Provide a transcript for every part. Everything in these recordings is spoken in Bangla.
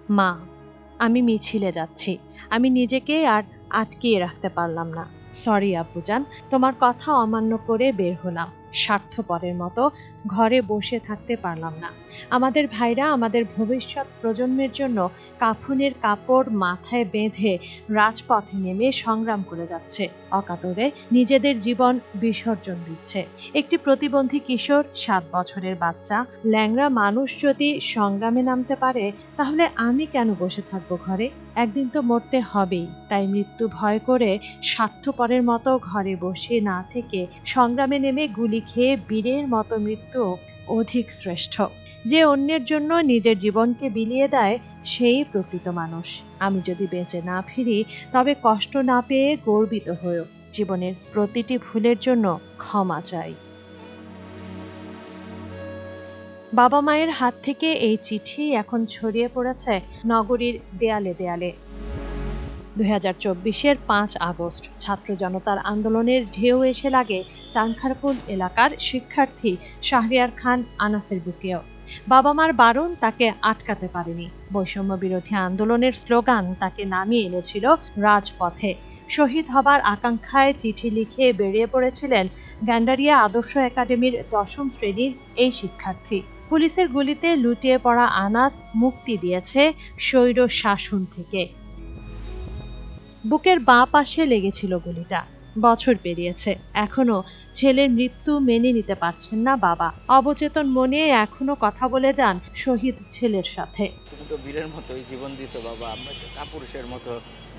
মা, আমি মিছিলে যাচ্ছি। আমি নিজেকে আর আটকিয়ে রাখতে পারলাম না। সরি আব্বুজান, তোমার কথা অমান্য করে বের হলাম। স্বার্থপরের মতো ঘরে বসে থাকতে পারলাম না। আমাদের ভাইরা আমাদের ভবিষ্যৎ প্রজন্মের জন্য কাফনের কাপড় মাথায় বেঁধে রাজপথে নেমে সংগ্রাম করে যাচ্ছে। অকাতরে নিজেদের জীবন বিসর্জন দিচ্ছে। একটি প্রতিবন্ধী কিশোর, 7 বছরের বাচ্চা, ল্যাংড়া মানুষ যদি সংগ্রামে নামতে পারে, তাহলে আমি কেন বসে থাকবো ঘরে? একদিন তো মরতে হবেই। তাই মৃত্যু ভয় করে স্বার্থপরের মতো ঘরে বসে না থেকে সংগ্রামে নেমে গুলি খেয়ে বীরের মতো মৃত্যু অধিক শ্রেষ্ঠ। যে অন্যের জন্য নিজের জীবনকে বিলিয়ে দেয়, সেই প্রকৃত মানুষ। আমি যদি বেঁচে না ফিরি, তবে কষ্ট না পেয়ে গর্বিত হয়েও জীবনের প্রতিটি ভুলের জন্য ক্ষমা চাই। বাবা মায়ের হাত থেকে এই চিঠি এখন ছড়িয়ে পড়েছে নগরীর দেয়ালে দেয়ালে। 2024-এর 5 আগস্ট ছাত্র জনতার আন্দোলনের ঢেউ এসে লাগে চানখারপুল এলাকার শিক্ষার্থী শাহরিয়ার খান আনাসের বুকেও। বাবা মার বারণ তাকে আটকাতে পারেনি। বৈষম্য বিরোধী আন্দোলনের স্লোগান তাকে নামিয়ে এনেছিল রাজপথে। শহীদ হবার আকাঙ্ক্ষায় চিঠি লিখে বেরিয়ে পড়েছিলেন গ্যান্ডারিয়া আদর্শ একাডেমির 10ম শ্রেণীর এই শিক্ষার্থী। পুলিশের গুলিতে লুটিয়ে পড়া আনাস মুক্তি দিয়েছে স্বৈর শাসন থেকে। বুকের বাঁ পাশে লেগেছিল গুলিটা। বছর পেরিয়েছে, এখনো ছেলের মৃত্যু মেনে নিতে পারছেন না বাবা। অবচেতন মনে এখনো কথা বলে যান শহীদ ছেলের সাথে। তুমি তো বীরের মতোই জীবন দিছো বাবা, আমরা তো কাপুরুষের মতো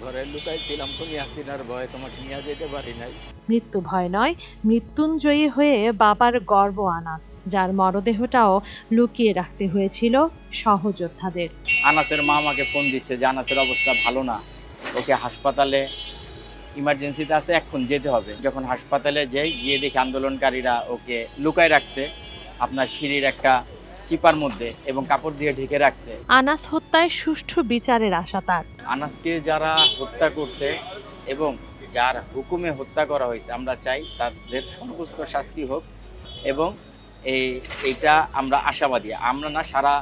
ঘরে লুকাই ছিলাম, তুমি হাসিনার ভয়ে তোমাকে নিয়ে যেতে পারি নাই। মৃত্যু ভয় নয়, মৃত্যুঞ্জয়ী হয়ে বাবার গর্ব আনাস, যার মরদেহটাও লুকিয়ে রাখতে হয়েছিল সহযোদ্ধাদের। আনাসের মা আমাকে ফোন দিচ্ছে যে আনাসের অবস্থা ভালো না, ওকে হাসপাতালে ইমার্জেন্সিতে আছে, এখন যেতে হবে। যখন হাসপাতালে যাই, গিয়ে দেখি আন্দোলনকারীরা ওকে লুকায় রাখছে আপনার সিঁড়ির একটা চিপার মধ্যে এবং কাপড় দিয়ে ঢেকে রাখছে। আনাস হত্যায় সুষ্ঠু বিচারের আশা তার। আনাসকে যারা হত্যা করছে এবং যার হুকুমে হত্যা করা হয়েছে, আমরা চাই তাদের সর্বোচ্চ শাস্তি হোক এবং এইটা আমরা আশাবাদী। আমরা না, সারা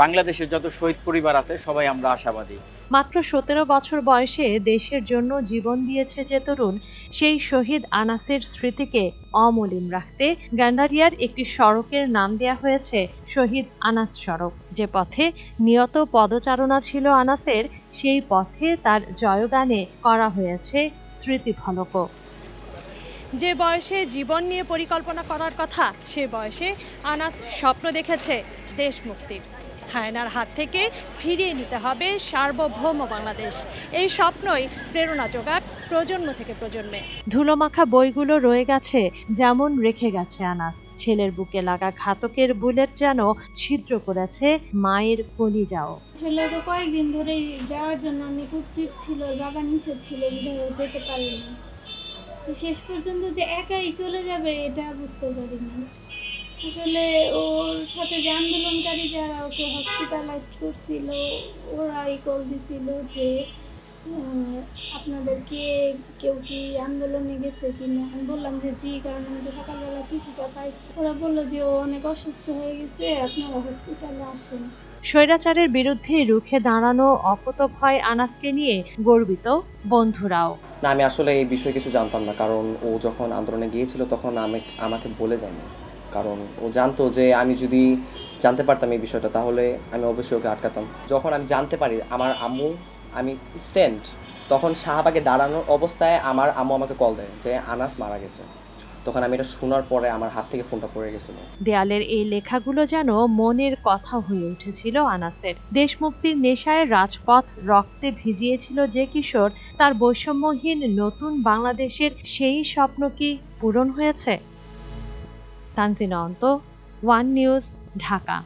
বাংলাদেশের যত শহীদ পরিবার আছে সবাই আমরা আশাবাদী। মাত্র 17 বছর বয়সে দেশের জন্য জীবন দিয়েছে যে তরুণ, সেই শহীদ আনাসের স্মৃতিকে অমলিন রাখতে গ্যান্ডারিয়ার একটি সড়কের নাম দেয়া হয়েছে শহীদ আনাস সড়ক। যে পথে নিয়ত পদচারণা ছিল আনাসের, সেই পথে তার জয়গানে করা হয়েছে স্মৃতিফলকও। যে বয়সে জীবন নিয়ে পরিকল্পনা করার কথা, সে বয়সে আনাস স্বপ্ন দেখেছে দেশ মুক্তির। হায়নার হাত থেকে ফিরিয়ে নিতে হবে সার্বভৌম বাংলাদেশ। এই স্বপ্নই প্রেরণা যোগাক প্রজন্ম থেকে প্রজন্মে। ধুলোমাখা বইগুলো রয়ে গেছে যেমন রেখে গেছে আনাস। ছেলের বুকে লাগা ঘাতকের বুলেট যেন ছিদ্র করেছে মায়ের কলিজাও। আসলে তো কয়েকদিন ধরেই যাওয়ার জন্য অনেক উদ্গ্রীব ছিল, বাবা নিষেধ ছিল, যেতে পারিনি। শেষ পর্যন্ত যে একাই চলে যাবে এটা বুঝতে পারিনি। আসলে ওর সাথে যে আন্দোলনকারী যারা ওকে হসপিটালাইজড করছিল, ওরাই কল দিছিল যে আপনাদেরকে কেউ কি আন্দোলনে গেছে কিনা। আমি বললাম যে জি, কারণ আমি তো সকালবেলা চিঠিটা পাইছি। ওরা বললো যে ও অনেক অসুস্থ হয়ে গেছে, আপনারা হসপিটালে আসেন। স্বৈরাচারের বিরুদ্ধে রুখে দাঁড়ানো অকুতোভয় আনাসকে নিয়ে গর্বিত বন্ধুরাও। না, আমি আসলে এই বিষয়ে কিছু জানতাম না, কারণ ও যখন আন্দোলনে গিয়েছিল তখন আমাকে বলে যায়নি। কারণ ও জানতো যে আমি যদি জানতে পারতাম এই বিষয়টা, তাহলে আমি অবশ্যই ওকে আটকাতাম। যখন আমি জানতে পারি আমার আম্মু, আমি স্ট্যান্ড, তখন শাহবাগে দাঁড়ানোর অবস্থায় আমার আম্মু আমাকে কল দেয় যে আনাস মারা গেছে। তখন আমি এটা শোনার পরে আমার হাত থেকে ফোনটা পড়ে গেছিল। দেয়ালের এই লেখাগুলো যেন মনের কথা হয়ে উঠেছিল আনাসের। দেশ মুক্তির নেশায় রাজপথ রক্তে ভিজিয়েছিল যে কিশোর, তার বৈষম্যহীন নতুন বাংলাদেশের সেই স্বপ্ন কি পূরণ হয়েছে? তানজিনা অন্ত, ওয়ান নিউজ, ঢাকা।